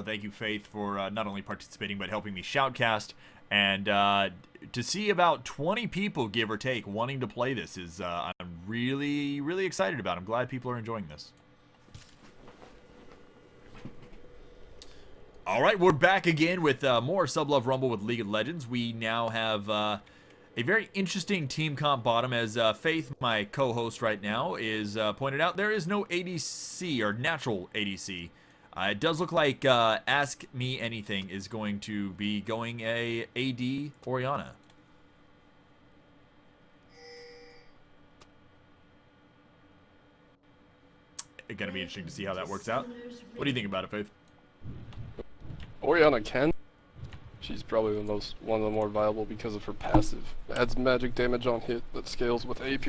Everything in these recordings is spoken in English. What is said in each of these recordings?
thank you, Faith, for not only participating but helping me shoutcast. And to see about 20 people, give or take, wanting to play this is I'm really, really excited about. I'm glad people are enjoying this. All right, we're back again with more Sublove Rumble with League of Legends. We now have a very interesting team comp bottom, as Faith, my co-host right now, is pointed out. There is no ADC, or natural ADC. It does look like Ask Me Anything is going to be going a AD Orianna. It's going to be interesting to see how that works out. What do you think about it, Faith? Orianna can. She's probably one of the more viable because of her passive. Adds magic damage on hit that scales with AP.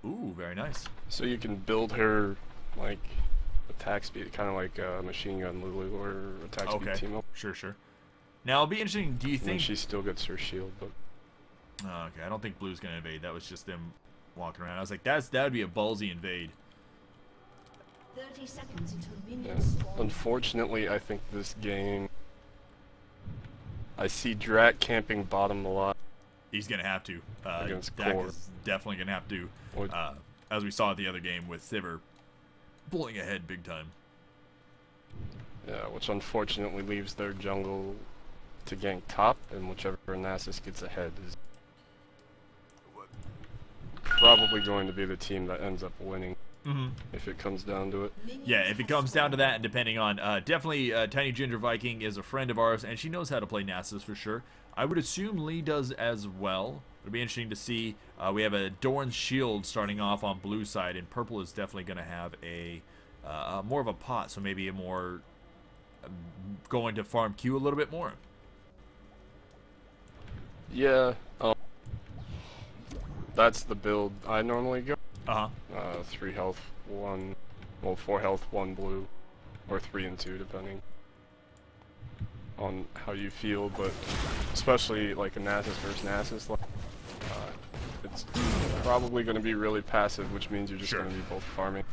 Ooh, very nice. So you can build her like attack speed, kind of like Machine Gun Lulu or attack speed Teemo. Sure. Now it'll be interesting. Do you think and she still gets her shield? But okay, I don't think Blue's gonna invade. That was just them walking around. I was like, that would be a ballsy invade. 30 seconds until minions spawn. Unfortunately, I think this game. I see Drak camping bottom a lot. He's going to have to. Against Dak Core. is definitely going to have to. As we saw at the other game with Sivir pulling ahead big time. Yeah, which unfortunately leaves their jungle to gank top, and whichever Nasus gets ahead is probably going to be the team that ends up winning. If it comes down to it. Yeah, if it comes down to that, and depending on, definitely Tiny Ginger Viking is a friend of ours, and she knows how to play Nasus for sure. I would assume Lee does as well. It'll be interesting to see. We have a Doran's Shield starting off on blue side, and purple is definitely going to have a more of a pot, so maybe a more going to farm Q a little bit more. Yeah, that's the build I normally go. 3 health, 1, well 4 health, 1 blue, or 3 and 2 depending on how you feel, but especially like a Nasus versus Nasus, like, it's probably going to be really passive, which means you're just going to be both farming,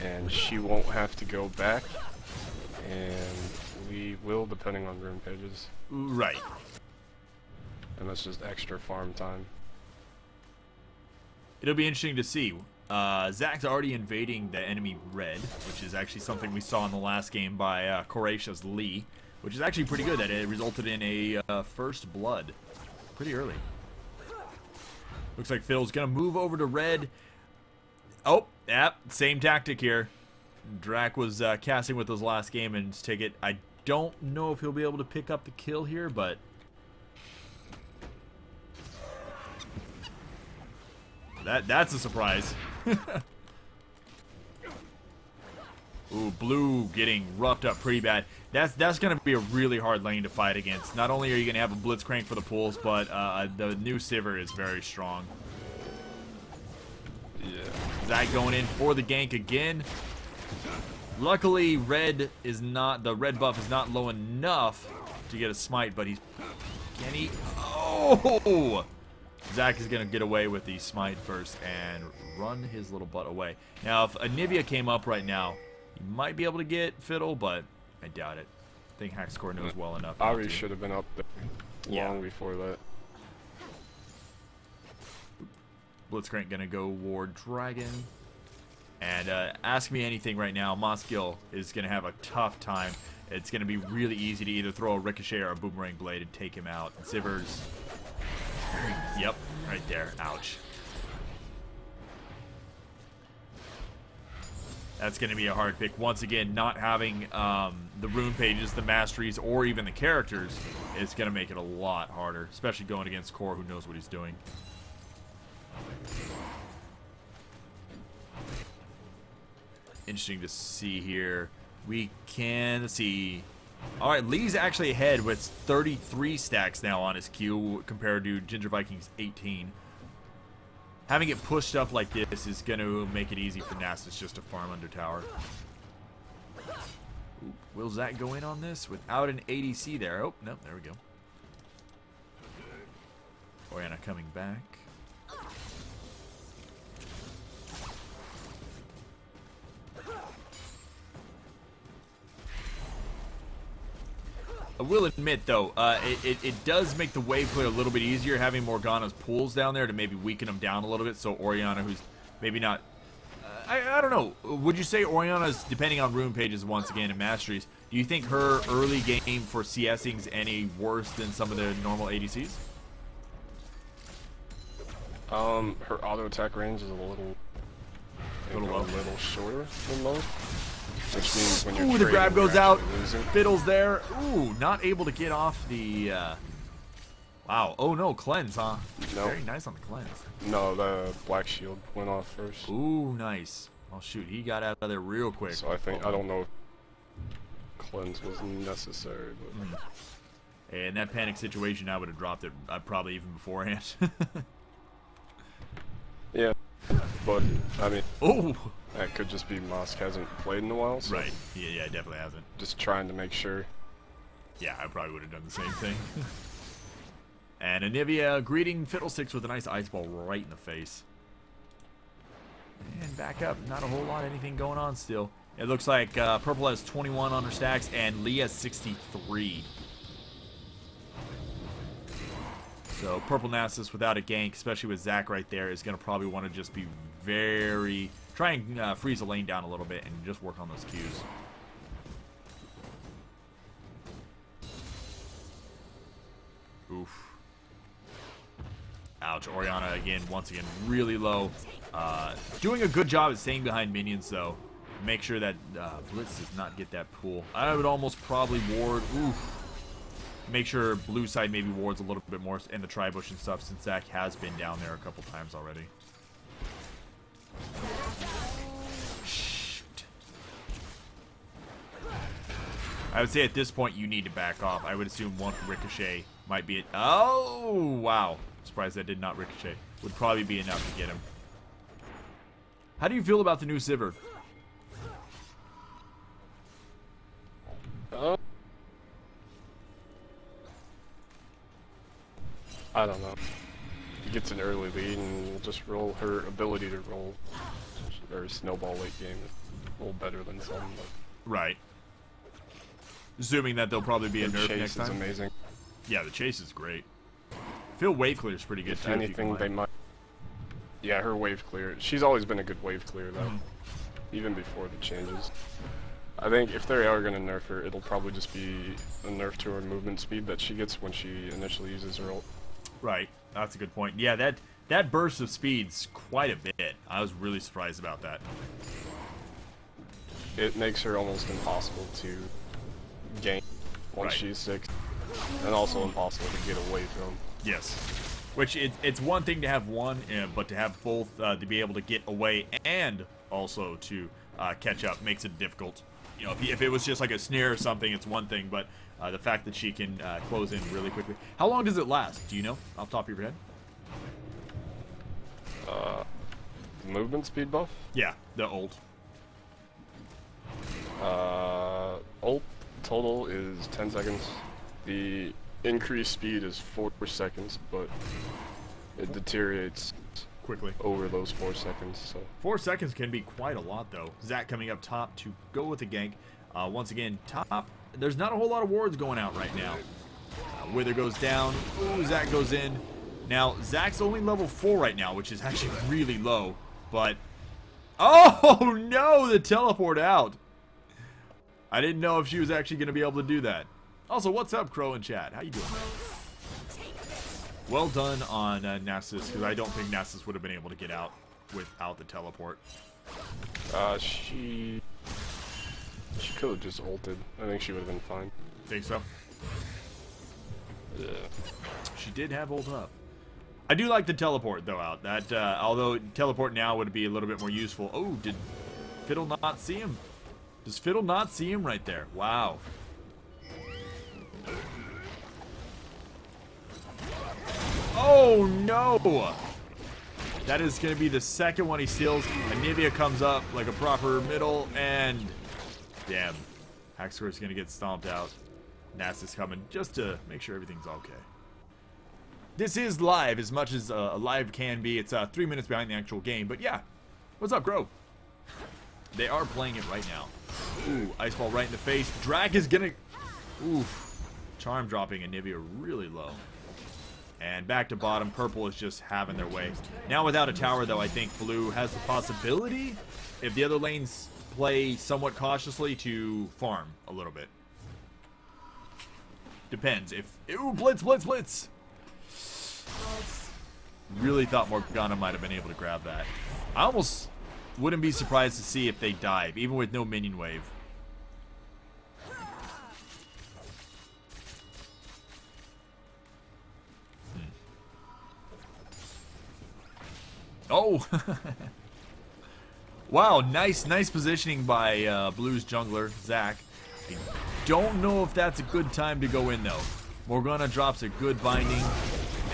and she won't have to go back, and we will depending on rune pages. Right. And that's just extra farm time. It'll be interesting to see. Zach's already invading the enemy red, which is actually something we saw in the last game by Koratia's Lee, which is actually pretty good that it resulted in a first blood pretty early. Looks like Phil's going to move over to red. Oh, yep, same tactic here. Drak was casting with his last game and take it. I don't know if he'll be able to pick up the kill here, but that's a surprise. Ooh, blue getting roughed up pretty bad. That's going to be a really hard lane to fight against. Not only are you going to have a Blitzcrank for the pulls, but the new Sivir is very strong. Yeah. Zach going in for the gank again. Luckily, red is not, the red buff is not low enough to get a smite, but he's, can he? Oh! Zach is going to get away with the smite first and run his little butt away. Now, if Anivia came up right now, he might be able to get Fiddle, but I doubt it. I think Hackscore knows well enough. Ari should have been up there long before that. Blitzcrank going to go Ward Dragon. And Ask Me Anything right now, Moskill is going to have a tough time. It's going to be really easy to either throw a Ricochet or a Boomerang Blade and take him out. And Sivir's... Yep, right there. Ouch. That's going to be a hard pick. Once again, not having the rune pages, the masteries, or even the characters is going to make it a lot harder, especially going against Core, who knows what he's doing. Interesting to see here. We can see. All right, Lee's actually ahead with 33 stacks now on his Q compared to Ginger Viking's 18. Having it pushed up like this is going to make it easy for Nasus just to farm under tower. Ooh, will Zach go in on this without an ADC there? Oh, no, there we go. Orianna coming back. I will admit, though, it does make the wave clear a little bit easier having Morgana's pools down there to maybe weaken them down a little bit. So Orianna, who's maybe not... I don't know. Would you say Orianna's, depending on rune pages once again and masteries, do you think her early game for CSing's any worse than some of the normal ADCs? Her auto attack range is a little shorter than most, which means when you're Ooh, the grab trading, goes you're out. actually losing. Fiddle's there. Ooh, not able to get off the... Wow. Oh, no. Cleanse, huh? No. Very nice on the cleanse. No, the black shield went off first. Ooh, nice. Oh, shoot. He got out of there real quick. So I think, I don't know if cleanse was necessary, but... In that panic situation, I would have dropped it probably even beforehand. Yeah, but, I mean... Oh! That could just be Mosk hasn't played in a while, so... Right. Yeah, definitely hasn't. Just trying to make sure. Yeah, I probably would have done the same thing. And Anivia greeting Fiddlesticks with a nice ice ball right in the face. And back up. Not a whole lot of anything going on still. It looks like Purple has 21 on her stacks and Lee has 63. So Purple Nasus without a gank, especially with Zac right there, is going to probably want to just be very... Try and freeze the lane down a little bit and just work on those Qs. Oof. Ouch. Orianna, again, once again, really low. Doing a good job at staying behind minions, though. Make sure that Blitz does not get that pool. I would almost probably ward. Oof. Make sure blue side maybe wards a little bit more in the tri-bush and stuff, since Zac has been down there a couple times already. Shoot. I would say at this point you need to back off. I would assume one ricochet might be it. Oh, wow. Surprised that did not ricochet. Would probably be enough to get him. How do you feel about the new Sivir? I don't know. He gets an early lead and we'll just roll her ability to roll or snowball late game a little better than some. But Right. Assuming that there'll probably be a nerf chase next is time. amazing. Yeah, the chase is great. I feel wave clear is pretty good If too. anything, they might. Yeah, her wave clear. She's always been a good wave clear though, even before the changes. I think if they are gonna nerf her, it'll probably just be a nerf to her movement speed that she gets when she initially uses her ult. Right. That's a good point. Yeah, that burst of speed's quite a bit. I was really surprised about that. It makes her almost impossible to gain once Right. she's 6, and also impossible to get away from. Yes. Which it's one thing to have one, but to have both to be able to get away and also to catch up makes it difficult. You know, if it was just like a snare or something, it's one thing, but the fact that she can close in really quickly. How long does it last? Do you know off the top of your head? Movement speed buff? Yeah, the ult. Ult total is 10 seconds. The increased speed is 4 seconds, but it deteriorates Quickly. over those 4 seconds. So 4 seconds can be quite a lot, though. Zac coming up top to go with the gank. Once again, top. There's not a whole lot of wards going out right now. Wither goes down. Ooh, Zac goes in. Now, Zac's only level 4 right now, which is actually really low. But, oh no, the teleport out. I didn't know if she was actually going to be able to do that. Also, what's up, Crow in chat? How you doing? Well done on Nasus, because I don't think Nasus would have been able to get out without the teleport. she could have just ulted. I think she would have been fine. Think so? Yeah. She did have ult up. I do like the teleport, though, out. That, although teleport now would be a little bit more useful. Oh, did Fiddle not see him? Does Fiddle not see him right there? Wow. Oh, no! That is going to be the second one he steals. Anivia comes up like a proper middle, and... Damn. Hackscore's going to get stomped out. Nasus coming just to make sure everything's okay. This is live as much as a live can be. It's 3 minutes behind the actual game, but yeah. What's up, Grow? They are playing it right now. Ooh, ice ball right in the face. Drag is gonna... Oof. Charm dropping Anivia really low. And back to bottom, purple is just having their way. Now without a tower, though, I think blue has the possibility, if the other lanes play somewhat cautiously, to farm a little bit. Depends. If... Ooh, blitz, blitz, blitz! Really thought Morgana might have been able to grab that. I almost wouldn't be surprised to see if they dive, even with no minion wave. Oh! Wow, nice positioning by Blue's jungler, Zac. I don't know if that's a good time to go in, though. Morgana drops a good binding,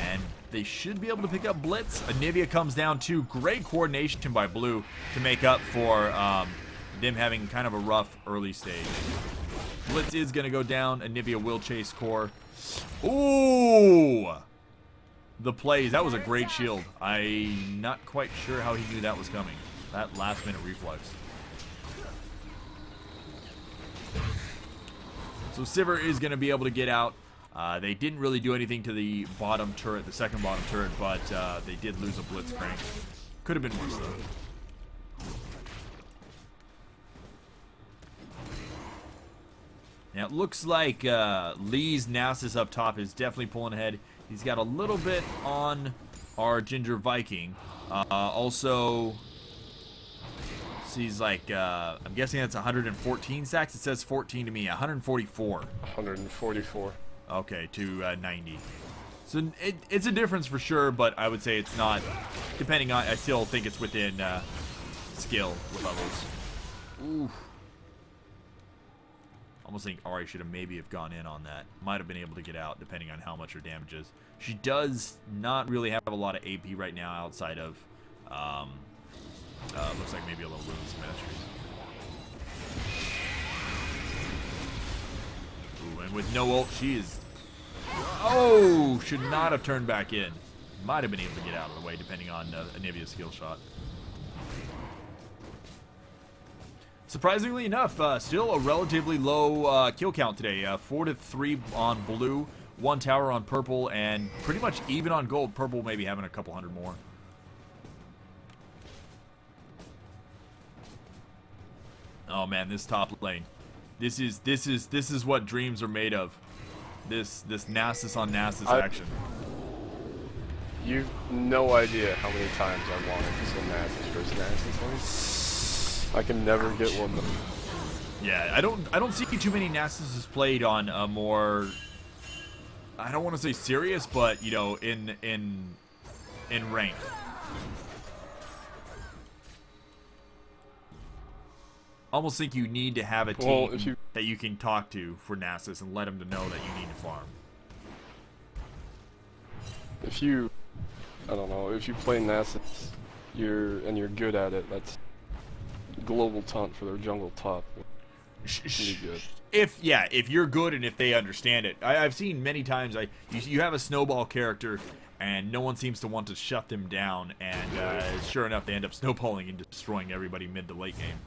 and they should be able to pick up Blitz. Anivia comes down too. Great coordination by Blue to make up for them having kind of a rough early stage. Blitz is going to go down. Anivia will chase core. Ooh! The plays. That was a great shield. I'm not quite sure how he knew that was coming. That last minute reflex. So Sivir is going to be able to get out. They didn't really do anything to the bottom turret, the second bottom turret, but they did lose a Blitzcrank. Could have been worse, though. Now, it looks like Lee's Nasus up top is definitely pulling ahead. He's got a little bit on our Ginger Viking. Also, he's like, I'm guessing that's 114 sacks. It says 14 to me. 144. 144. Okay, to 90. So it's a difference for sure, but I would say it's not, depending on, I still think it's within skill levels. Ooh. Almost think Ahri should have maybe got in on that. Might have been able to get out, depending on how much her damage is. She does not really have a lot of AP right now outside of, looks like maybe a little Women's Mastery. Ooh, and with no ult, she is... Oh! Should not have turned back in. Might have been able to get out of the way, depending on Anivia's skill shot. Surprisingly enough, still a relatively low kill count today. 4 to 3 on blue, 1 tower on purple, and pretty much even on gold. Purple maybe having a couple hundred more. Oh man, this top lane. This is what dreams are made of. This Nasus on Nasus action. You've no idea how many times I wanted to see Nasus versus Nasus lane. I can never get one though. Yeah, I don't see too many Nasuses played on a more, I don't want to say serious, but you know, in rank. Almost think you need to have a team that you can talk to for Nasus and let them to know that you need to farm. If you, I don't know, if you play Nasus, you're good at it. That's global taunt for their jungle top. Really good. If you're good and if they understand it. I've seen many times you have a snowball character and no one seems to want to shut them down, and sure enough they end up snowballing and destroying everybody mid to late game.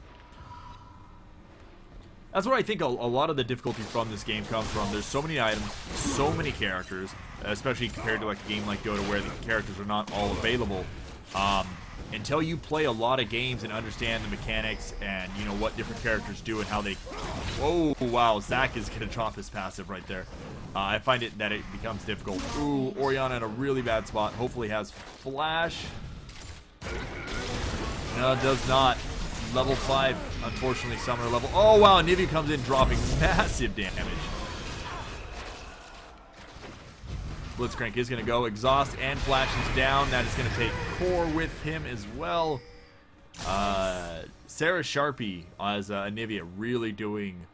That's what I think a lot of the difficulty from this game comes from. There's so many items, so many characters, especially compared to like a game like Dota where the characters are not all available. Until you play a lot of games and understand the mechanics and you know what different characters do and how they... Whoa, wow, Zac is going to drop his passive right there. I find it that it becomes difficult. Ooh, Orianna in a really bad spot. Hopefully has flash. No, it does not. Level 5, unfortunately, summoner level. Oh, wow, Anivia comes in dropping massive damage. Blitzcrank is going to go. Exhaust and flash is down. That is going to take core with him as well. Sarah Sharpie as Anivia really doing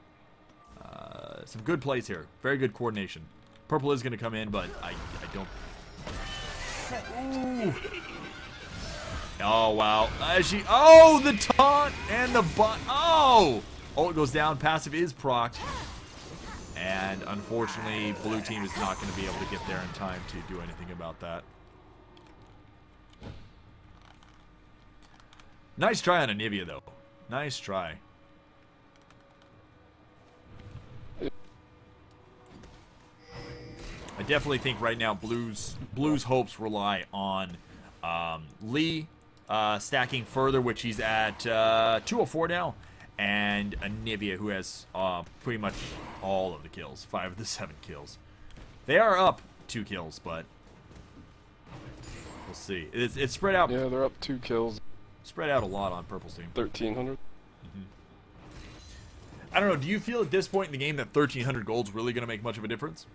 some good plays here. Very good coordination. Purple is going to come in, but I don't... Ooh. Oh, wow. Oh, the taunt and the butt. Oh! Oh, it goes down. Passive is procced. And unfortunately, blue team is not going to be able to get there in time to do anything about that. Nice try on Anivia, though. Nice try. I definitely think right now Blue's hopes rely on Lee stacking further, which he's at 204 now, and Anivia, who has pretty much all of the kills, 5 of the 7 kills. They are up 2 kills, but we'll see. It's spread out. Yeah, they're up 2 kills. Spread out a lot on Purple's team. 1,300. I don't know. Do you feel at this point in the game that 1,300 gold's really going to make much of a difference?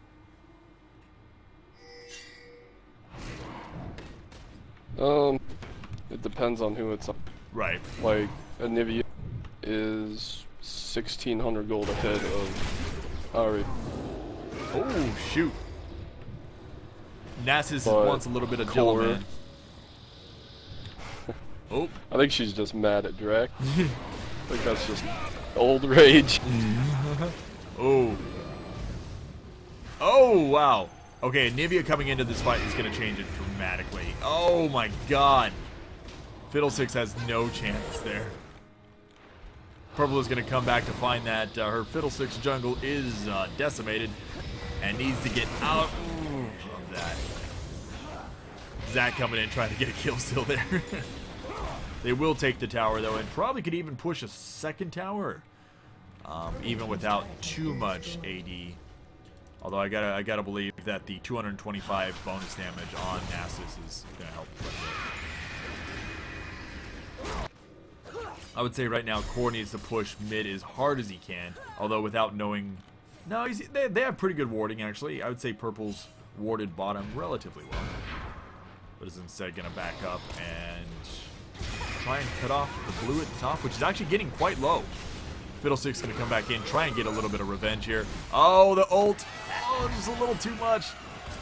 It depends on who it's on. Right. Like, Anivia is 1,600 gold ahead of Ari. Oh, shoot. Nasus But wants a little bit of Core- Dillaman. Oh. I think she's just mad at Drac. I think that's just old rage. Oh. Oh, wow. Okay, Anivia coming into this fight is going to change it dramatically. Oh, my God. Fiddlesticks has no chance there. Purple is going to come back to find that her Fiddlesticks jungle is decimated and needs to get out of that. Zac coming in trying to get a kill still there. They will take the tower, though, and probably could even push a second tower, even without too much AD. Although I gotta believe that the 225 bonus damage on Nasus is gonna help quite a bit. I would say right now Core needs to push mid as hard as he can, although without knowing. No, they have pretty good warding actually. I would say Purple's warded bottom relatively well, but is instead gonna back up and try and cut off the blue at the top, which is actually getting quite low. Fiddlestick's gonna come back in, try and get a little bit of revenge here. Oh, the ult! Oh, just a little too much.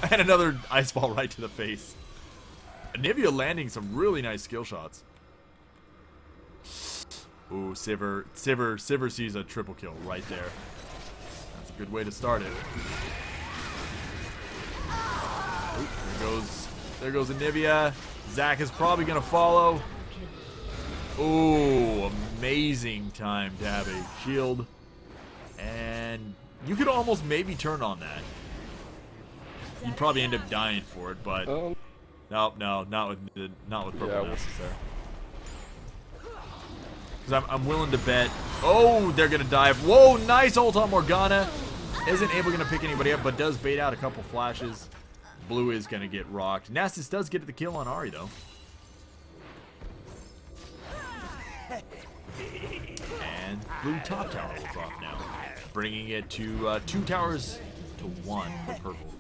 And another ice ball right to the face. Anivia landing some really nice skill shots. Ooh, Sivir sees a triple kill right there. That's a good way to start it. Ooh, there goes Anivia. Zac is probably gonna follow. Ooh, amazing time to have a shield. And you could almost maybe turn on that. You'd probably end up dying for it, but no, not with Purple Nasus there. Because I'm willing to bet. Oh, they're gonna dive. Whoa, nice ult on Morgana. Isn't able to pick anybody up, but does bait out a couple flashes. Blue is gonna get rocked. Nasus does get the kill on Ari though. And blue top tower will drop now, bringing it to 2 towers to 1 for Purple.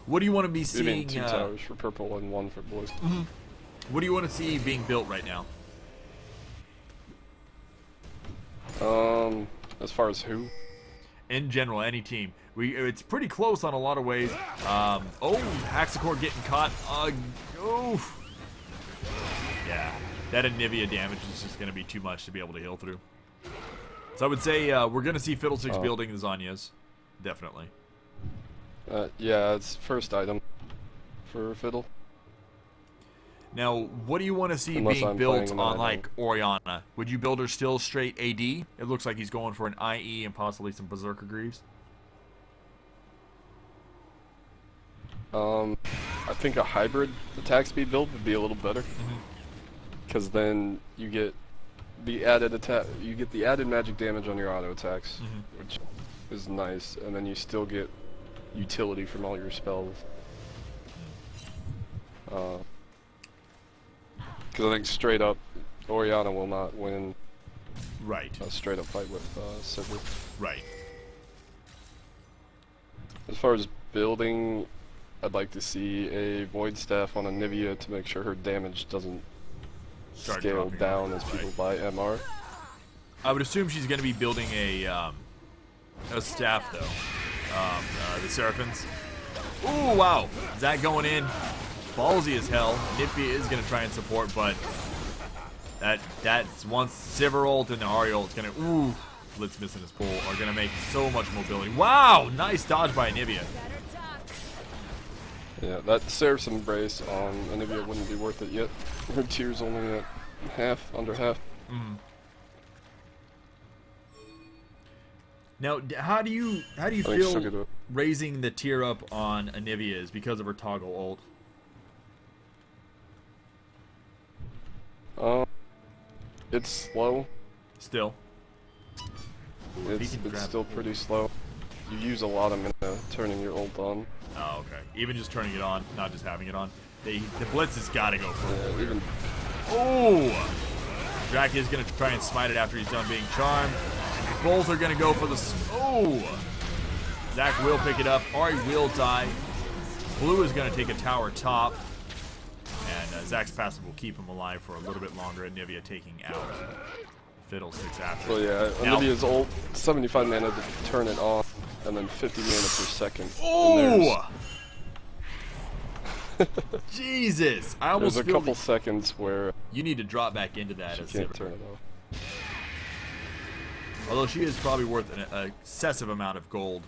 What do you want to be seeing? 2 towers for Purple and 1 for Blue. What do you want to see being built right now? As far as who? In general, any team. It's pretty close on a lot of ways. Oh, Haxacore getting caught. Oof. Yeah, that Anivia damage is just going to be too much to be able to heal through. So I would say we're going to see Fiddlesticks building the Zanyas. Definitely. Yeah, it's first item for Fiddle. Now, what do you want to see Unless being I'm built playing on, an like, Orianna? Would you build her still straight AD? It looks like he's going for an IE and possibly some Berserker Greaves. I think a hybrid attack speed build would be a little better. Because then you get the added attack, you get the added magic damage on your auto attacks, which is nice, and then you still get utility from all your spells. Because I think straight up, Orianna will not win a straight up fight with Sivir. Right. As far as building, I'd like to see a Void Staff on Anivia to make sure her damage doesn't scale down as people buy MR. I would assume she's going to be building a staff, though. The Seraphins. Ooh, wow. Zac going in. Ballsy as hell. Nippy is going to try and support, but that's once Sivir ult and the Ahri ult is going to... Ooh, Blitz missing his pull are going to make so much mobility. Wow, nice dodge by Anivia. Yeah, that Seraph's Embrace on Anivia wouldn't be worth it yet. Her tier's only at half, under half. Now, how do you I think she'll get feel it. raising the tier up on Anivia is because of her toggle ult? It's slow. Still. It's can grab still pretty slow. You use a lot of mana turning your ult on. Oh, okay. Even just turning it on, not just having it on. The blitz has got to go for it. Yeah, even Oh! Drac is going to try and smite it after he's done being charmed. Both are going to go for the... Oh! Zach will pick it up. Ari will die. Blue is going to take a tower top. And Zach's passive will keep him alive for a little bit longer. And Nivea taking out Fiddlesticks after. So yeah, Now- Olivia's ult, 75 mana to turn it on, and then 50 mana per second. Oh! Jesus! I almost There's a feel couple seconds where you need to drop back into that she as can't Sivir. turn it off. Although she is probably worth an excessive amount of gold.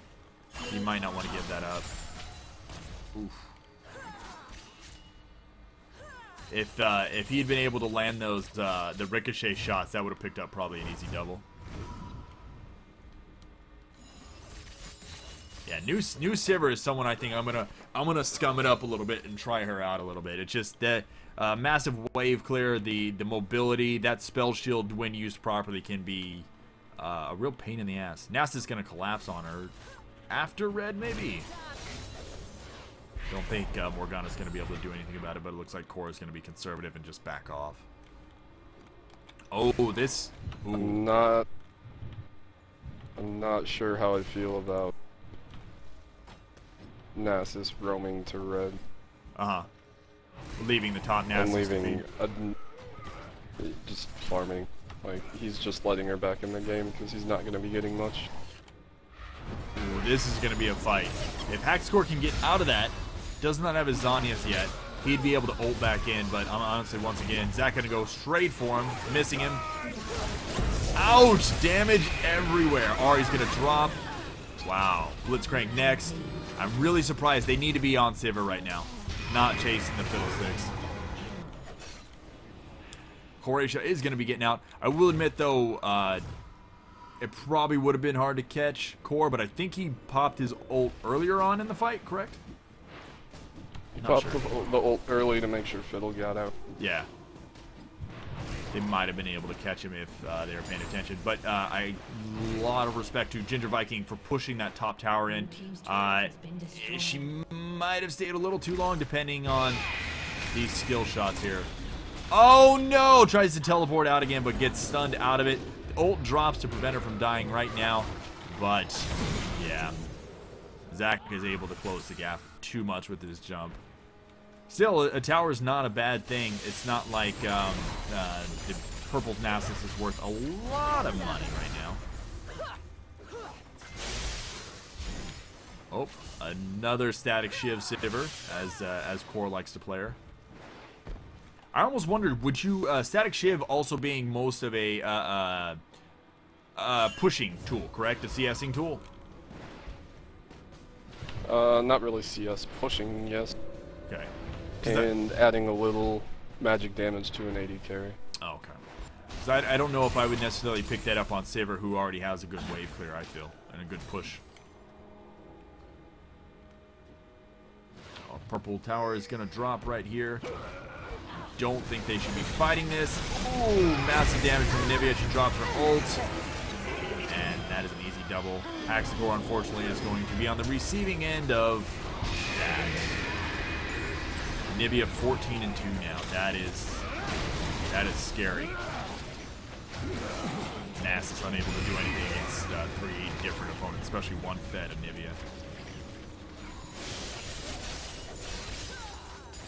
You might not want to give that up. Oof. If he'd been able to land those the ricochet shots, that would have picked up probably an easy double. Yeah, new Sivir is someone I think I'm gonna scum it up a little bit and try her out a little bit. It's just that massive wave clear, the mobility, that spell shield when used properly can be a real pain in the ass. Nasus is gonna collapse on her after red, maybe. Don't think Morgana's gonna be able to do anything about it, but it looks like Cora's gonna be conservative and just back off. Oh, this. Ooh. I'm not sure how I feel about Nasus roaming to red Leaving the top Nasus. and leaving just farming. Like, he's just letting her back in the game because he's not going to be getting much. Ooh, this is going to be a fight. If Hackscore can get out of that, does not have his Zanias yet, he'd be able to ult back in, but honestly, once again, Zach going to go straight for him, missing him. Ouch! Damage everywhere. Ari's going to drop. Wow. Blitzcrank next. I'm really surprised. They need to be on Sivir right now, not chasing the Fiddlesticks. Horatio is going to be getting out. I will admit, though, it probably would have been hard to catch Core, but I think he popped his ult earlier on in the fight, correct? He Not popped sure. the ult early to make sure Fiddle got out. Yeah. They might have been able to catch him if they were paying attention. But a lot of respect to Ginger Viking for pushing that top tower in. She might have stayed a little too long depending on these skill shots here. Oh no! Tries to teleport out again but gets stunned out of it. Ult drops to prevent her from dying right now. But, yeah. Zach is able to close the gap too much with his jump. Still, a tower is not a bad thing. It's not like the purple Nasus is worth a lot of money right now. Oh, another static Shiv Sivir, as Core likes to play her. I almost wondered, would you static Shiv also being most of a pushing tool, correct? A CSing tool. Not really CS. Pushing, yes. Okay. And adding a little magic damage to an AD carry. Oh, okay. So I don't know if I would necessarily pick that up on Sivir, who already has a good wave clear, I feel, and a good push. Oh, purple tower is going to drop right here. Don't think they should be fighting this. Ooh, massive damage from Anivia. She drops her ult. And that is an easy double. Haxagor, unfortunately, is going to be on the receiving end of that. Anivia 14-2 now. That is scary. Nasus unable to do anything against 3 different opponents, especially one fed Anivia.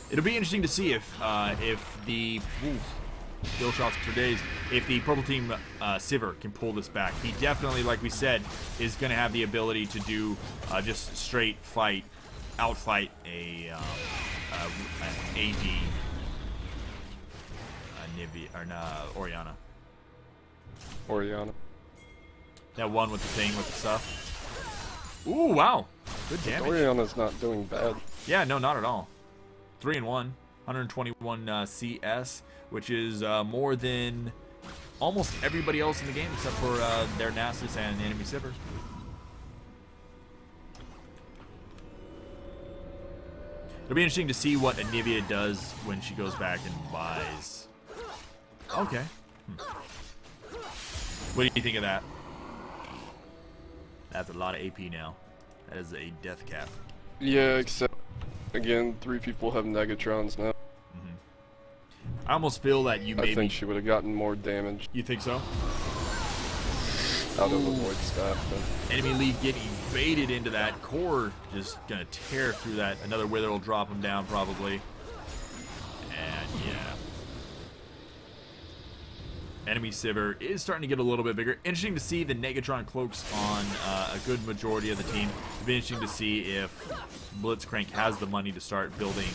It'll be interesting to see if the kill shots for days, if the purple team Sivir can pull this back. He definitely, like we said, is going to have the ability to do just straight fight, outfight an AD Nivea or Orianna. Orianna. That one with the thing with the stuff. Ooh, wow, good damage. Orianna's not doing bad. Yeah, no, not at all. 3-1, 121 CS, which is more than almost everybody else in the game except for their Nasus and enemy Sivir. It'll be interesting to see what Anivia does when she goes back and buys. Okay. What do you think of that? That's a lot of AP now. That is a death cap. Yeah, except, again, 3 people have Negatrons now. I almost feel that you maybe... I think she would have gotten more damage. You think so? Out of the Void Staff. But Enemy lead getting baited into that. Core just gonna tear through that. Another Wither will drop him down probably. And yeah. Enemy Sivir is starting to get a little bit bigger. Interesting to see the Negatron cloaks on a good majority of the team. It'll be interesting to see if Blitzcrank has the money to start building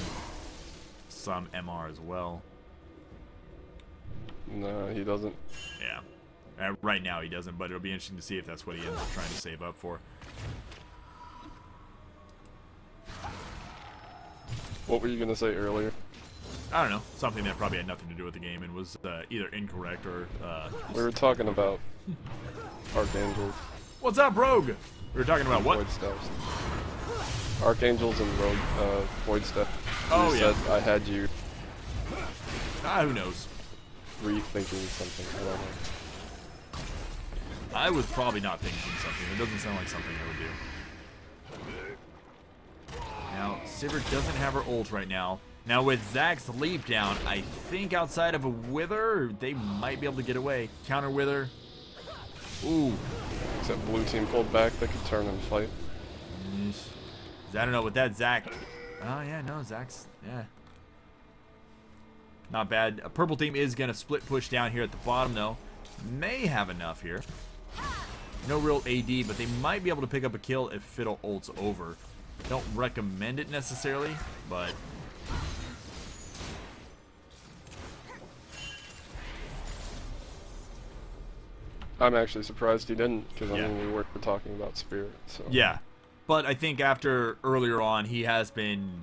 some MR as well. no, he doesn't. Yeah. Right now he doesn't, but it'll be interesting to see if that's what he ends up trying to save up for. What were you gonna say earlier? I don't know. Something that probably had nothing to do with the game and was either incorrect or... We were talking about Archangels. What's up, Rogue? We were talking about what? Void Staffs. Archangels and Rogue, Void Staff. Oh, You yeah. said I had you Who knows? rethinking something. I don't know. I was probably not thinking something. It doesn't sound like something I would do. Now, Sivir doesn't have her ult right now. Now, with Zach's leap down, I think outside of a Wither, they might be able to get away. Counter Wither. Ooh. Except blue team pulled back, they could turn and fight. I don't know, with that Zach... Oh, yeah, no, Zach's... Yeah. Not bad. A purple team is going to split push down here at the bottom, though. May have enough here. No real AD, but they might be able to pick up a kill if Fiddle ults over. Don't recommend it necessarily, but... I'm actually surprised he didn't, because Yeah. I mean, we were talking about Spirit, so. Yeah. But I think after earlier on, he has been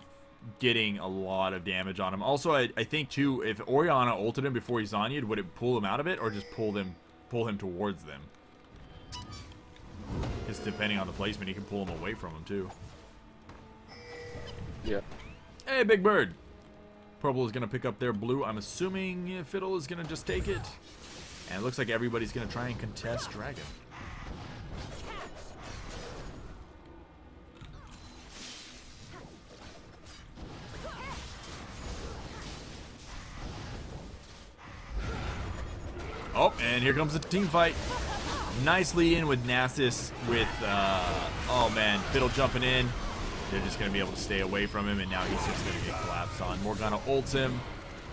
getting a lot of damage on him. Also, I think, too, if Orianna ulted him before he Zhonya'd, would it pull him out of it or just pull him towards them? Just depending on the placement, he can pull him away from him, too. Yeah. Hey, Big Bird! Purple is going to pick up their blue. I'm assuming Fiddle is going to just take it. And it looks like everybody's going to try and contest Dragon. Oh, and here comes the team fight. Nicely in with Nasus with, oh man, Fiddle jumping in. They're just going to be able to stay away from him, and now he's just going to get collapsed on. Morgana ults him.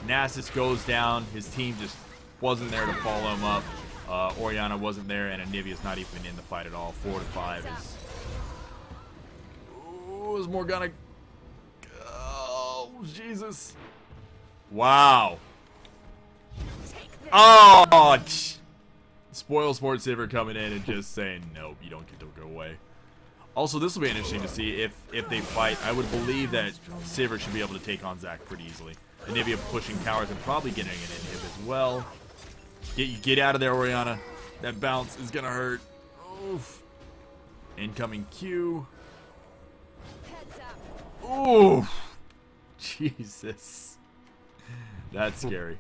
Nasus goes down. His team just wasn't there to follow him up. Orianna wasn't there, and Anivia's not even in the fight at all. 4 to 5 is... Ooh, is Morgana... Oh, Jesus. Wow. Oh, Spoil Sports Sivir coming in and just saying, nope, you don't get to go away. Also, this will be interesting to see if they fight. I would believe that Sivir should be able to take on Zac pretty easily. Anivia pushing towers and probably getting an inhib as well. Get out of there, Orianna. That bounce is going to hurt. Oof. Incoming Q. Oof. Jesus. That's scary.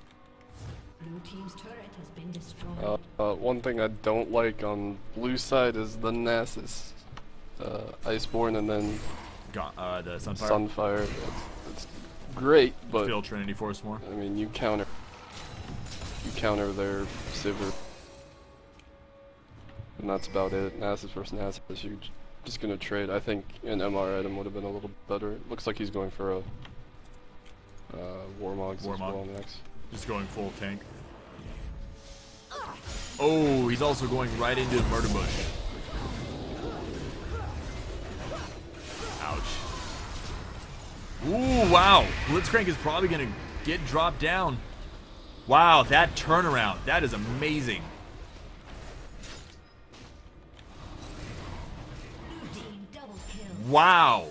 Blue team's turret has been destroyed. One thing I don't like on blue side is the Nasus. Iceborne and then The Sunfire. Sunfire. It's great, but Feel Trinity Force more. I mean, you counter their Sivir, and that's about it. Nasus versus Nasus, you're just gonna trade. I think an MR item would have been a little better. It looks like he's going for a Warmog as well next. Just going full tank. Oh, he's also going right into the Murder Bush. Ouch. Ooh, wow. Blitzcrank is probably going to get dropped down. Wow, that turnaround. That is amazing. Blue team double kill. Wow.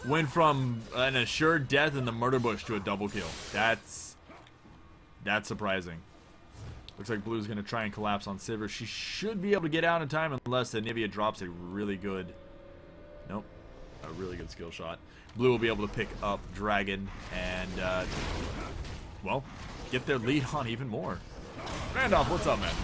Went from an assured death in the Murder Bush to a double kill. That's surprising. Looks like Blue's going to try and collapse on Sivir. She should be able to get out in time unless Anivia drops a really good... Nope. A really good skill shot. Blue will be able to pick up Dragon and, well, get their lead on even more. Randolph, what's up, man?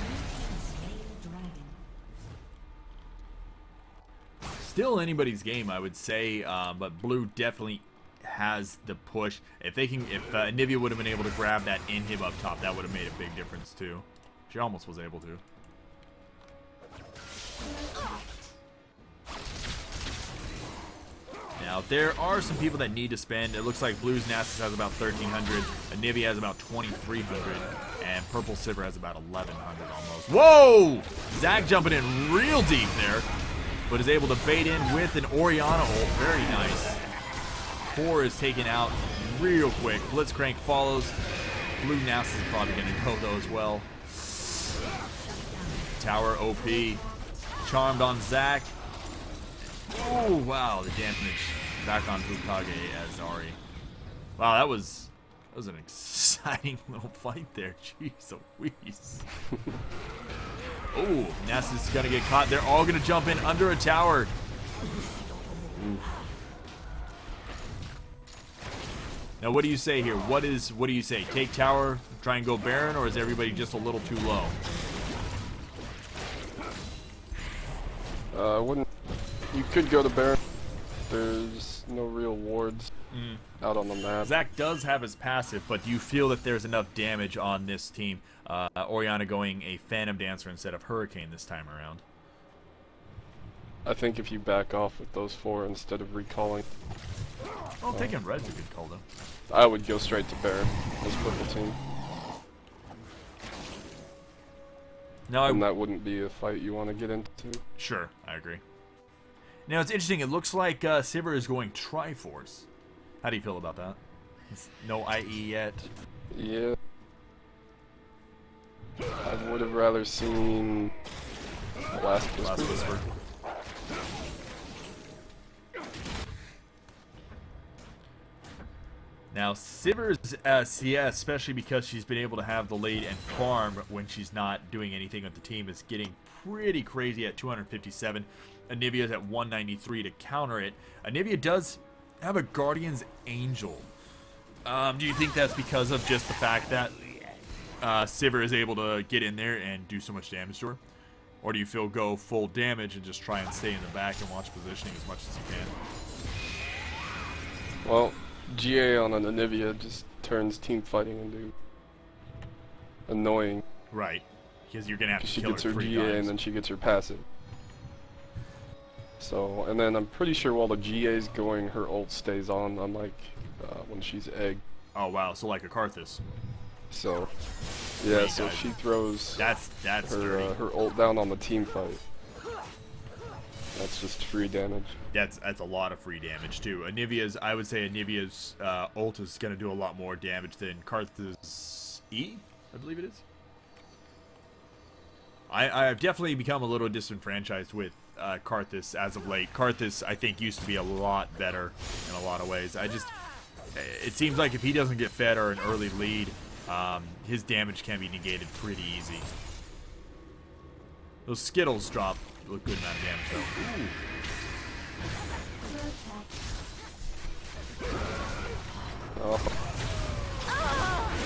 Still anybody's game, I would say, but Blue definitely has the push. If Nivea would have been able to grab that inhib up top, that would have made a big difference too. She almost was able to. Now, there are some people that need to spend. It looks like Blue's Nasus has about 1,300, Anivia has about 2,300, and Purple Sivir has about 1,100 almost. Whoa! Zach jumping in real deep there, but is able to bait in with an Orianna ult. Very nice. Core is taken out real quick. Blitzcrank follows. Blue Nasus is probably going to go though as well. Tower OP. Charmed on Zach. Oh, wow, the damage back on Hukage as Ari. Wow, that was an exciting little fight there. Jeez Louise. Oh, Nasus is gonna get caught. They're all gonna jump in under a tower. Oof. Now, what do you say here? What do you say? Take tower, try and go Baron, or is everybody just a little too low? I wouldn't. You could go to Baron. There's no real wards out on the map. Zach does have his passive, but do you feel that there's enough damage on this team? Orianna going a Phantom Dancer instead of Hurricane this time around. I think if you back off with those 4 instead of recalling. Well, taking Red's a good call, though. I would go straight to Baron as purple team. No, and that wouldn't be a fight you want to get into. Sure, I agree. Now, it's interesting. It looks like Sivir is going Triforce. How do you feel about that? No IE yet. Yeah. I would have rather seen Last Whisper. Now, Sivir's CS, especially because she's been able to have the lead and farm when she's not doing anything with the team, is getting pretty crazy at 257. Anivia's at 193 to counter it. Anivia does have a Guardian's Angel. Do you think that's because of just the fact that Sivir is able to get in there and do so much damage to her? Or do you feel go full damage and just try and stay in the back and watch positioning as much as you can? Well, GA on an Anivia just turns team fighting into annoying. Right. Because you're going to have to she kill gets her her 3 GA times. and then she gets her passive. So, and then I'm pretty sure while the GA's going, her ult stays on, unlike when she's egg. Oh, wow. So like a Karthus. So, yeah, Hey, so guys. she throws That's her, her ult down on the team fight. That's just free damage. That's a lot of free damage too. I would say Anivia's ult is going to do a lot more damage than Karthus E, I believe it is. I've definitely become a little disenfranchised with Karthus as of late. Karthus, I think, used to be a lot better in a lot of ways. It seems like if he doesn't get fed or an early lead, his damage can be negated pretty easy. Those Skittles drop a good amount of damage though. Oh.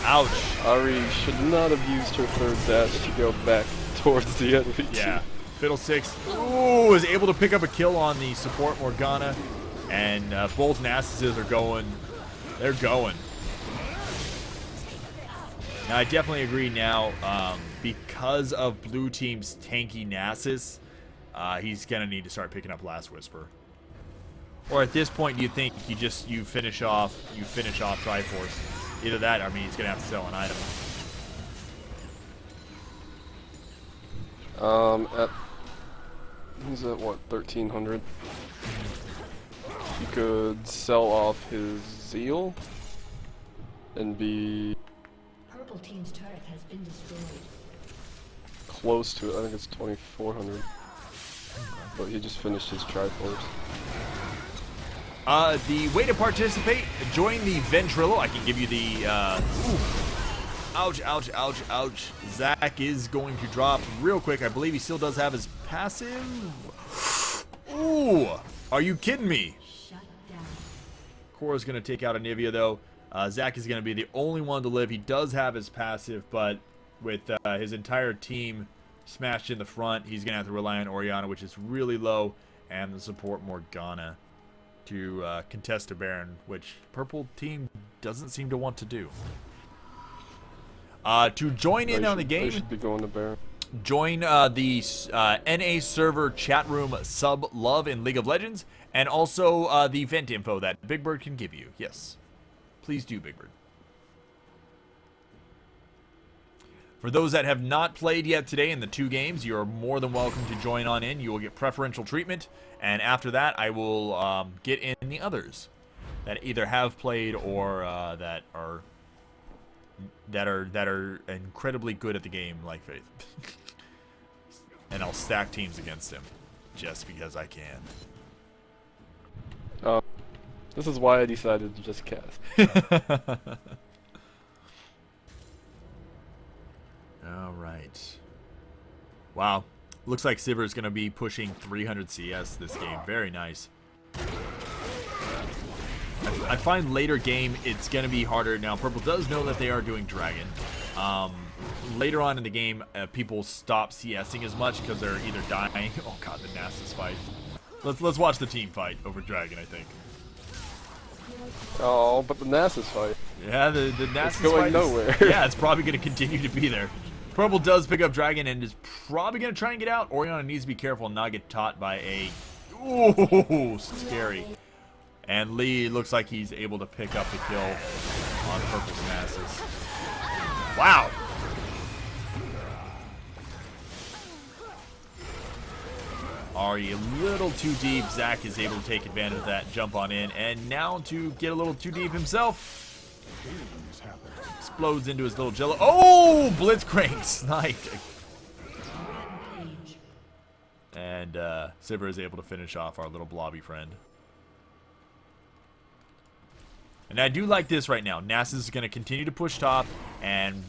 Ouch. Ari should not have used her third dash to go back towards the enemy team. Yeah. Fiddlesticks, ooh, is able to pick up a kill on the support Morgana, and both Nasuses are going. They're going. Now, I definitely agree now, because of blue team's tanky Nasus, he's gonna need to start picking up Last Whisper. Or at this point, do you think you finish off Triforce? Either that, or I mean, he's gonna have to sell an item. He's at what, 1,300? He could sell off his Zeal and be Purple team's turret has been destroyed. close to it. I think it's 2,400. But he just finished his Triforce. The way to participate, join the Ventrilo. I can give you the, ouch, ouch, ouch, ouch. Zach is going to drop real quick. I believe he still does have his passive. Ooh, are you kidding me? Core is going to take out Anivia, though. Zach is going to be the only one to live. He does have his passive, but with his entire team smashed in the front, he's going to have to rely on Orianna, which is really low, and the support Morgana to contest a Baron, which purple team doesn't seem to want to do. To join in on the game, they should be going to Baron. Join the NA server chat room sub love in League of Legends, and also the event info that Big Bird can give you. Yes, please do, Big Bird. For those that have not played yet today in the 2 games, you are more than welcome to join on in. You will get preferential treatment, and after that, I will get in the others that either have played or that are incredibly good at the game, like Faith. And I'll stack teams against him just because I can. This is why I decided to just cast. All right. Wow. Looks like Sivir is going to be pushing 300 CS this game. Very nice. I find later game it's going to be harder. Now, Purple does know that they are doing Dragon. Later on in the game, people stop CSing as much because they're either dying. Oh god, the Nasus fight. Let's watch the team fight over Dragon, I think. Oh, but the Nasus fight. Yeah, the Nasus it's going fight nowhere. Yeah, it's probably going to continue to be there. Purple does pick up Dragon and is probably going to try and get out. Orianna needs to be careful and not get caught by a... Ooh, scary. And Lee looks like he's able to pick up the kill on Purple's Nasus. Wow! Already a little too deep. Zach is able to take advantage of that, jump on in, and now to get a little too deep himself. Explodes into his little jello. Oh! Blitzcrank sniped. And Sivir is able to finish off our little blobby friend. And I do like this right now. Nasus is going to continue to push top and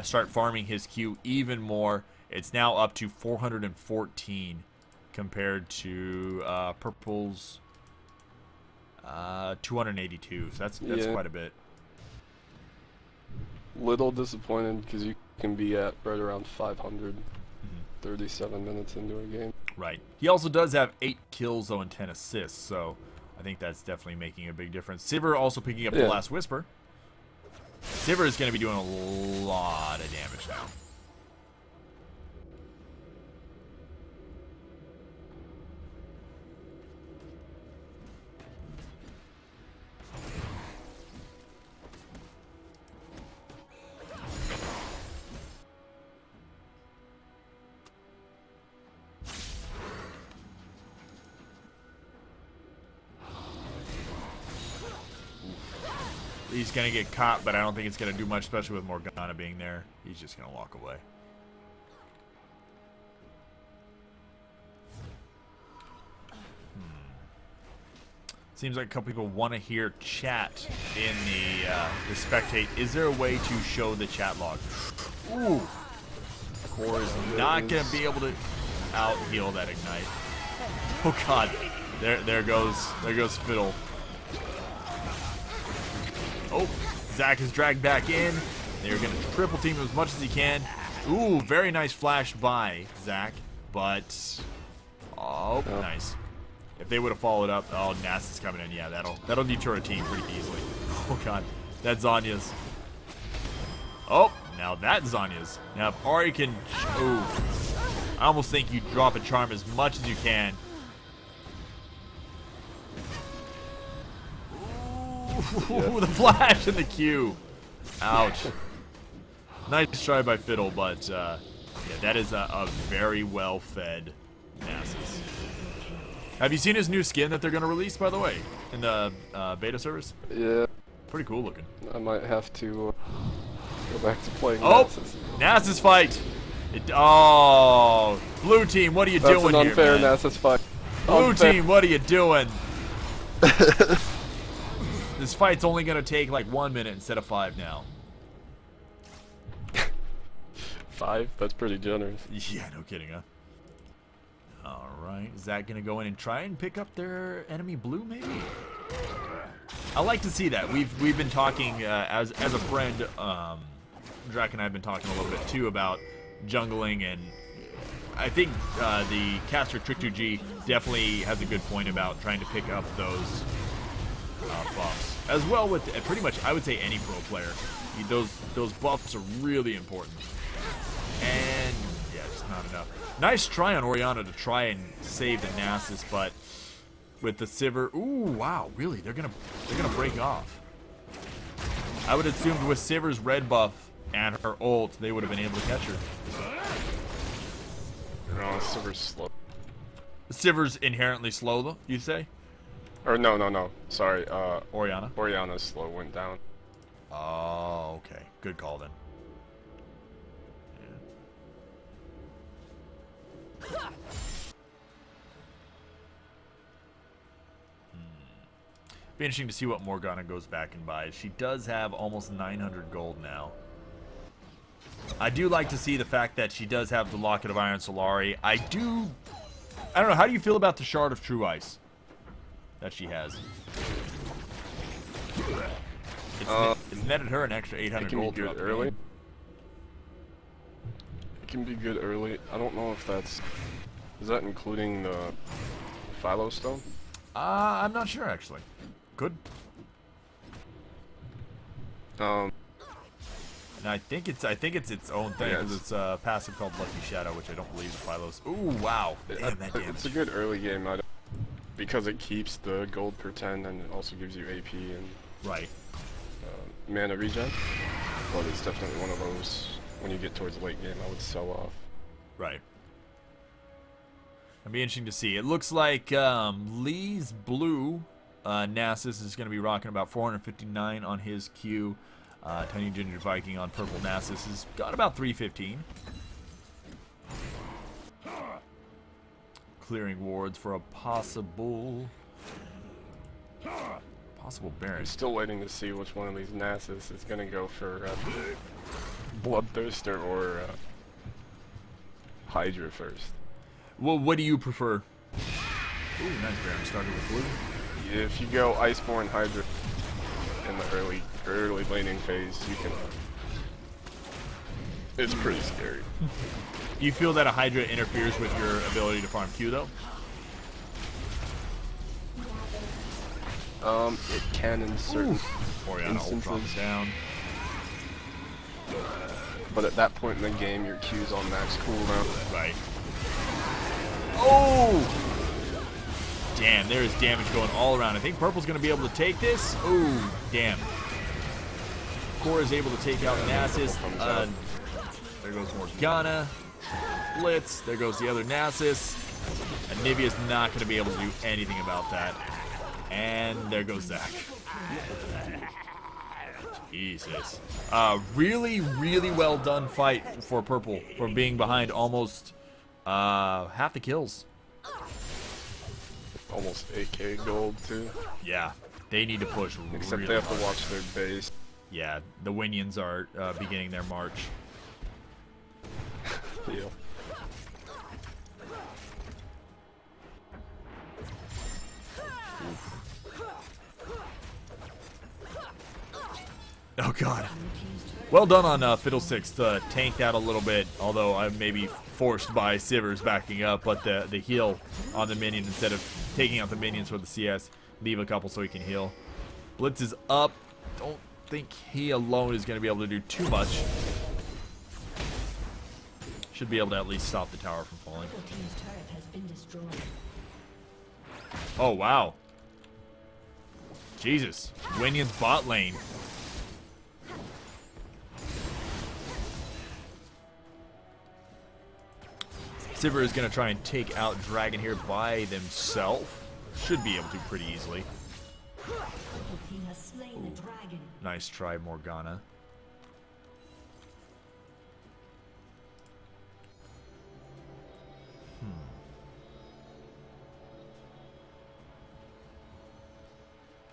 start farming his Q even more. It's now up to 414 compared to Purple's 282. So that's quite a bit. Little disappointed because you can be at right around 500 37 minutes into a game. Right. He also does have 8 kills though and 10 assists, so I think that's definitely making a big difference. Sivir also picking up the Last Whisper. Sivir is going to be doing a lot of damage now. He's going to get caught, but I don't think it's going to do much, especially with Morgana being there. He's just going to walk away. Seems like a couple people want to hear chat in the spectate. Is there a way to show the chat log? Ooh. Core is not going to be able to out-heal that Ignite. Oh, God. There goes Fiddle. Oh, Zach is dragged back in. They're going to triple team him as much as he can. Ooh, very nice flash by Zach, but oh, nice. If they would have followed up, oh, Nasus is coming in. Yeah, that'll deter a team pretty easily. Oh god, that's Zanya's. Oh, now that's Zanya's. Now if Ari can, ooh, I almost think you drop a charm as much as you can. Ooh, the flash and the Q. Ouch. Nice try by Fiddle, but yeah, that is a very well-fed Nasus. Have you seen his new skin that they're going to release, by the way, in the beta service? Yeah. Pretty cool looking. I might have to go back to playing Nasus. Nasus fight. Oh, blue team, what are you doing here, That's an unfair man? Nasus fight. Blue team, what are you doing? This fight's only going to take like 1 minute instead of 5 now. 5? That's pretty generous. Yeah, no kidding, huh? Alright, is that going to go in and try and pick up their enemy blue, maybe? I like to see that. We've been talking as a friend. Drac and I have been talking a little bit too about jungling, and I think the caster Trick2G definitely has a good point about trying to pick up those buffs, as well with pretty much I would say any pro player. Those buffs are really important, and yeah, just not enough. Nice try on Orianna to try and save the Nasus, but with the Sivir, ooh, wow, really? They're gonna break off. I would assume with Sivir's red buff and her ult, they would have been able to catch her. No, Sivir's slow. Sivir's inherently slow, though, you say? Or no. Sorry, Orianna? Orianna's slow went down. Oh, okay. Good call then. Yeah. Be interesting to see what Morgana goes back and buys. She does have almost 900 gold now. I do like to see the fact that she does have the Locket of Iron Solari. I don't know, how do you feel about the Shard of True Ice that she has? It's netted her an extra 800 gold. It can be good early. It can be good early. I don't know if that's... Is that including the Philo Stone? I'm not sure, actually. Good. Um... And I think it's its own thing, because it's a passive called Lucky Shadow, which I don't believe is Philos. Ooh, wow. Damn, that damage. It's a good early game item because it keeps the gold per 10 and it also gives you AP and right. Mana regen. But it's definitely one of those, when you get towards the late game, I would sell off. Right. It'll be interesting to see. It looks like Lee's blue Nasus is going to be rocking about 459 on his queue. Tiny Ginger Viking on purple Nasus has got about 315. Clearing wards for a possible Baron. I'm still waiting to see which one of these Nasus is going to go for Bloodthirster or Hydra first. Well, what do you prefer? Ooh, nice Baron. Started with blue. If you go Iceborne Hydra in the early laning phase, you can... It's pretty scary. You feel that a Hydra interferes with your ability to farm Q, though? It can in certain instances. Down. But at that point in the game, your Q's on max cooldown. Right. Oh! Damn, there is damage going all around. I think purple's going to be able to take this. Ooh, damn. Core is able to take out Nasus. There goes Morgana. Blitz. There goes the other Nasus. And Nivea's not going to be able to do anything about that. And there goes Zach. Jesus. Really, really well done fight for purple for being behind almost half the kills. Almost 8k gold too. Yeah, they need to push Except really they have hard. to watch their base. Yeah, the Winions are beginning their march. Yeah. Oh god. Well done on Fiddlesticks to tank that a little bit, although I may be forced by Sivir's backing up, but the heal on the minion instead of taking out the minions for the CS, leave a couple so he can heal. Blitz is up. Don't think he alone is going to be able to do too much. Should be able to at least stop the tower from falling. Team's turret has been destroyed. Oh, wow. Jesus. Winion's bot lane. Sivir is going to try and take out Dragon here by themselves. Should be able to pretty easily. The team has slain the dragon. Nice try, Morgana.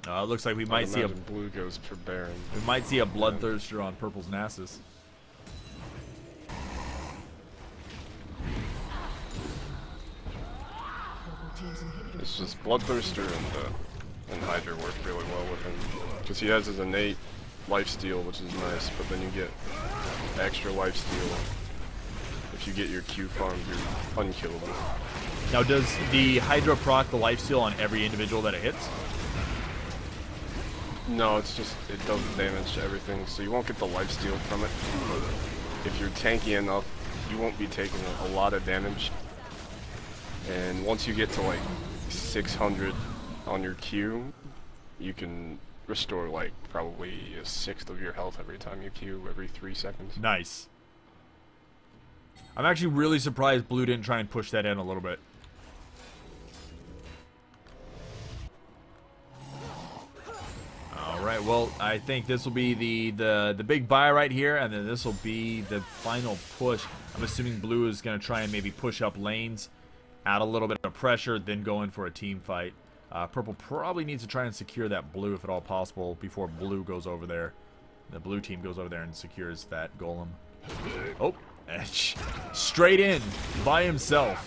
It looks like we might see a blue goes for Baron. We might see a Bloodthirster on purple's Nasus. Purple team's inhibitor. It's just Bloodthirster and and Hydra work really well with him. Because he has his innate lifesteal, which is nice, but then you get extra lifesteal. If you get your Q farmed, you're unkillable. Now, does the Hydra proc the lifesteal on every individual that it hits? No, it's just, it does damage to everything, so you won't get the lifesteal from it. If you're tanky enough, you won't be taking a lot of damage. And once you get to like 600 on your Q, you can restore like probably a sixth of your health every time you Q, every 3 seconds. Nice. I'm actually really surprised Blue didn't try and push that in a little bit. Alright, well, I think this will be the big buy right here, and then this will be the final push. I'm assuming Blue is going to try and maybe push up lanes, add a little bit of pressure, then go in for a team fight. Purple probably needs to try and secure that blue if at all possible before Blue goes over there. The blue team goes over there and secures that golem. Oh, straight in by himself.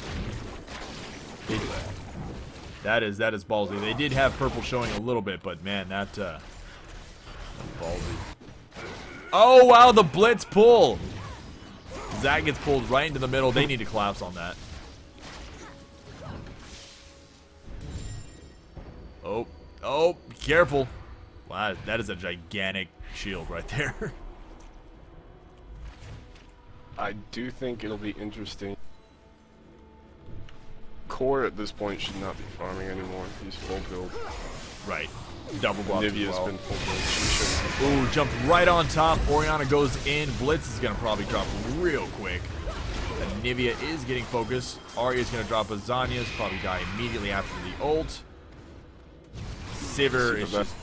That is ballsy. They did have purple showing a little bit, but man, that's ballsy. Oh wow, the blitz pull. Zach gets pulled right into the middle. They need to collapse on that. Oh, be careful. Wow, that is a gigantic shield right there. I do think it'll be interesting. Core at this point should not be farming anymore. He's full build. Right. Double block as Nivea's well. been full build. She shouldn't be Ooh, jumped right on top. Orianna goes in. Blitz is going to probably drop real quick. And Nivea is getting focused. Arya's going to drop a Zanya's. Probably die immediately after the ult. Sivir is just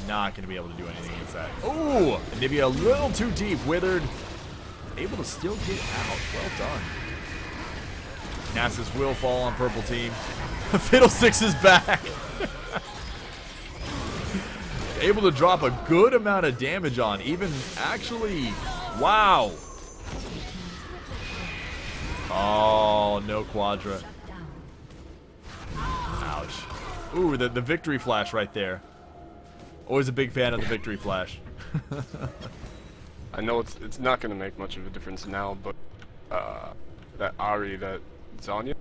not going to be able to do anything against that. Ooh, Nivea a little too deep. Withered. Able to still get out. Well done. Nasus will fall on purple team. Fiddlesticks is back. Able to drop a good amount of damage on. Even actually, wow. Oh, no Quadra. Ouch. Ooh, the victory flash right there. Always a big fan of the victory flash. I know it's not going to make much of a difference now, but that Ari, that Zanya,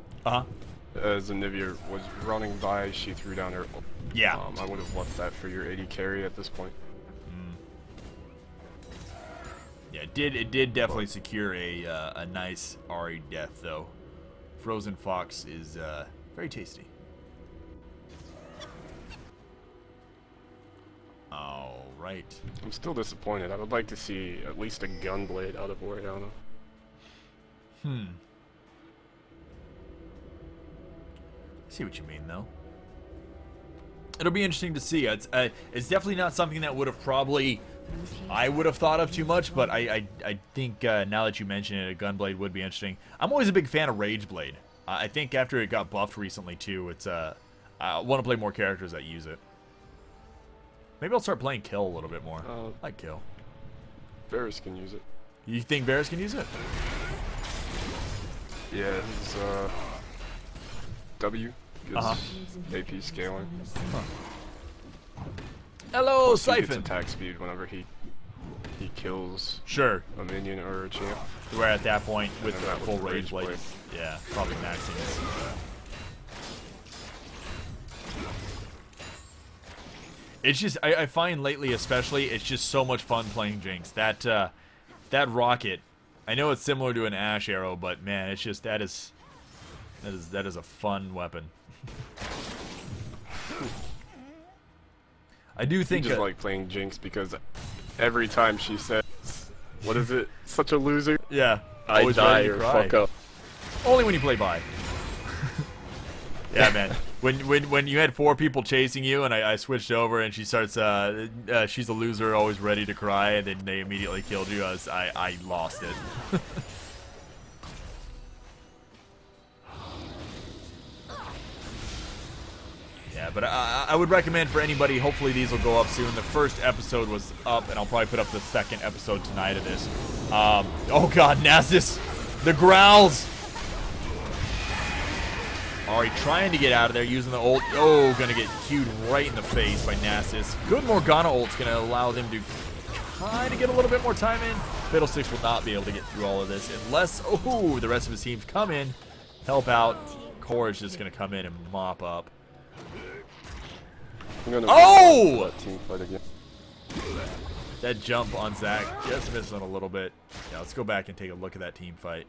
as Nivea was running by, she threw down her ult. Yeah. I would have left that for your AD carry at this point. Yeah, it did definitely secure a nice Ari death, though. Frozen Fox is very tasty. All right. I'm still disappointed. I would like to see at least a gunblade out of Orianna. See what you mean, though. It'll be interesting to see. It's definitely not something that would have probably I would have thought of too much, but I think now that you mention it, a gunblade would be interesting. I'm always a big fan of Rageblade. I think after it got buffed recently too, it's I want to play more characters that use it. Maybe I'll start playing Kill a little bit more. I like Kill. Varus can use it. You think Varus can use it? Yeah, his W gives AP scaling. Hello, Plus he gets Siphon. attack speed whenever he kills Sure. a minion or a champ. Where at that point with the that full with the rage blade, Rageblade. yeah, probably maxing it. It's just I find lately, especially, it's just so much fun playing Jinx. That rocket, I know it's similar to an Ash arrow, but man, it's just that is a fun weapon. I do think I just like playing Jinx because every time she says, "What is it? Such a loser?" yeah, I always die ready to or cry. fuck up. Only when you play by. Yeah, man. When you had 4 people chasing you, and I switched over, and she starts, she's a loser, always ready to cry, and then they immediately killed you. I lost it. Yeah, but I would recommend for anybody, hopefully these will go up soon. The first episode was up, and I'll probably put up the second episode tonight of this. Oh god, Nasus! The growls! Ari trying to get out of there using the ult. Oh, gonna get cued right in the face by Nasus. Good Morgana ult's gonna allow them to kind of get a little bit more time in. Fiddlesticks will not be able to get through all of this unless, oh, the rest of his teams come in, help out. Core is just gonna come in and mop up. Oh! Team fight again. That jump on Zach just missing a little bit. Yeah, let's go back and take a look at that team fight.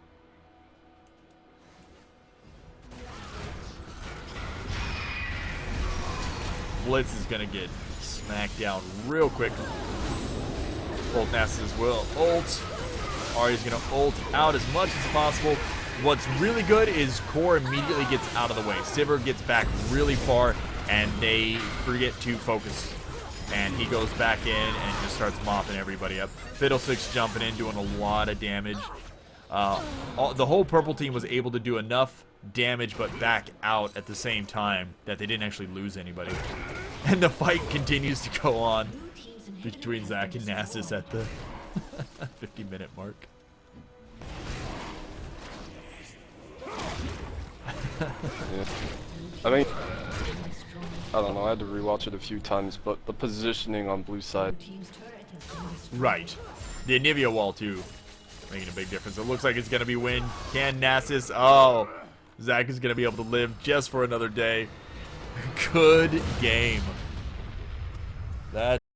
Blitz is gonna get smacked down real quick. Both Nasus will ult. Ari's gonna ult out as much as possible. What's really good is Core immediately gets out of the way. Sivir gets back really far, and they forget to focus. And he goes back in and just starts mopping everybody up. Fiddlesticks jumping in, doing a lot of damage. The whole purple team was able to do enough damage but back out at the same time that they didn't actually lose anybody. And the fight continues to go on between Zach and Nasus at the 50-minute mark. Yeah. I mean, I don't know, I had to rewatch it a few times, but the positioning on blue side. Right. The Anivia wall, too, making a big difference. It looks like it's going to be win. Can Nasus? Oh, Zach is going to be able to live just for another day. Good game.